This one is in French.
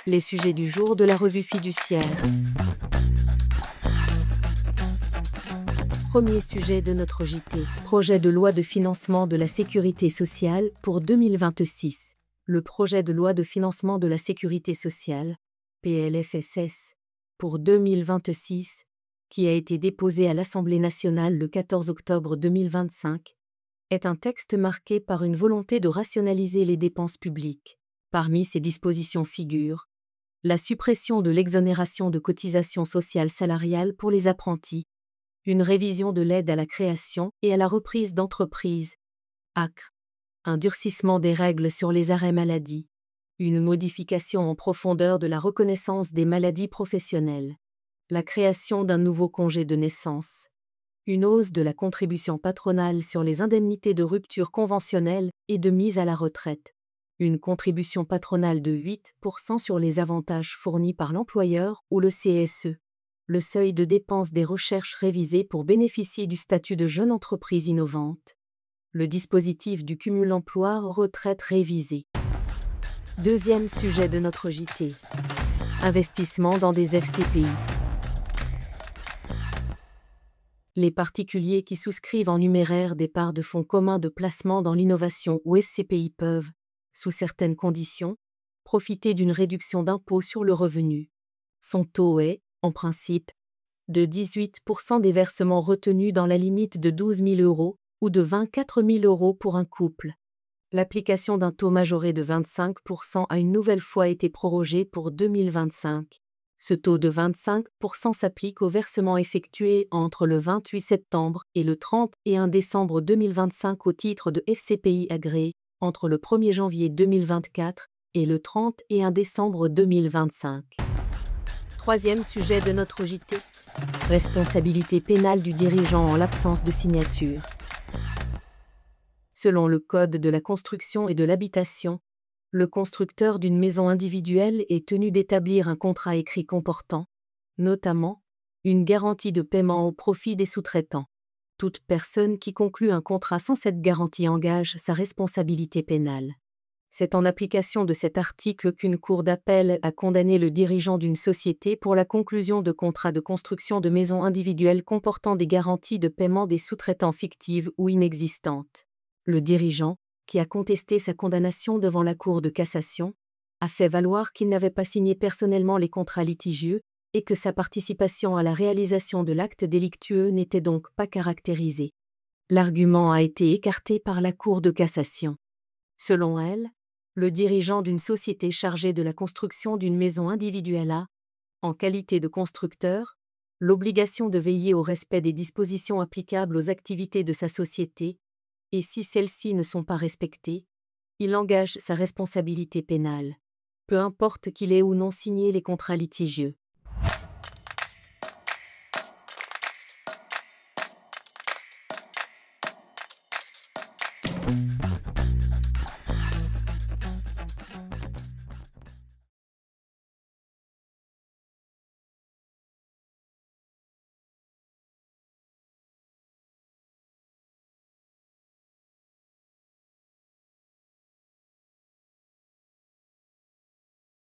Les sujets du jour de la revue fiduciaire. Premier sujet de notre JT. Projet de loi de financement de la sécurité sociale pour 2026. Le projet de loi de financement de la sécurité sociale, PLFSS, pour 2026, qui a été déposé à l'Assemblée nationale le 14 octobre 2025, est un texte marqué par une volonté de rationaliser les dépenses publiques. Parmi ces dispositions figurent la suppression de l'exonération de cotisations sociales salariales pour les apprentis, une révision de l'aide à la création et à la reprise d'entreprises, ACRE, un durcissement des règles sur les arrêts maladie, une modification en profondeur de la reconnaissance des maladies professionnelles, la création d'un nouveau congé de naissance, une hausse de la contribution patronale sur les indemnités de rupture conventionnelle et de mise à la retraite, une contribution patronale de 8% sur les avantages fournis par l'employeur ou le CSE, le seuil de dépenses des recherches révisé pour bénéficier du statut de jeune entreprise innovante, le dispositif du cumul emploi-retraite révisé. Deuxième sujet de notre JT. Investissement dans des FCPI. Les particuliers qui souscrivent en numéraire des parts de fonds communs de placement dans l'innovation ou FCPI peuvent, sous certaines conditions, profiter d'une réduction d'impôt sur le revenu. Son taux est, en principe, de 18% des versements retenus dans la limite de 12 000 € ou de 24 000 € pour un couple. L'application d'un taux majoré de 25% a une nouvelle fois été prorogée pour 2025. Ce taux de 25% s'applique aux versements effectués entre le 28 septembre et le 31 décembre 2025 au titre de FCPI agréés, entre le 1er janvier 2024 et le 31 décembre 2025. Troisième sujet de notre JT. Responsabilité pénale du dirigeant en l'absence de signature. Selon le Code de la construction et de l'habitation, le constructeur d'une maison individuelle est tenu d'établir un contrat écrit comportant, notamment, une garantie de paiement au profit des sous-traitants. Toute personne qui conclut un contrat sans cette garantie engage sa responsabilité pénale. C'est en application de cet article qu'une cour d'appel a condamné le dirigeant d'une société pour la conclusion de contrats de construction de maisons individuelles comportant des garanties de paiement des sous-traitants fictives ou inexistantes. Le dirigeant, qui a contesté sa condamnation devant la Cour de cassation, a fait valoir qu'il n'avait pas signé personnellement les contrats litigieux et que sa participation à la réalisation de l'acte délictueux n'était donc pas caractérisée. L'argument a été écarté par la Cour de cassation. Selon elle, le dirigeant d'une société chargée de la construction d'une maison individuelle a, en qualité de constructeur, l'obligation de veiller au respect des dispositions applicables aux activités de sa société, et si celles-ci ne sont pas respectées, il engage sa responsabilité pénale, peu importe qu'il ait ou non signé les contrats litigieux.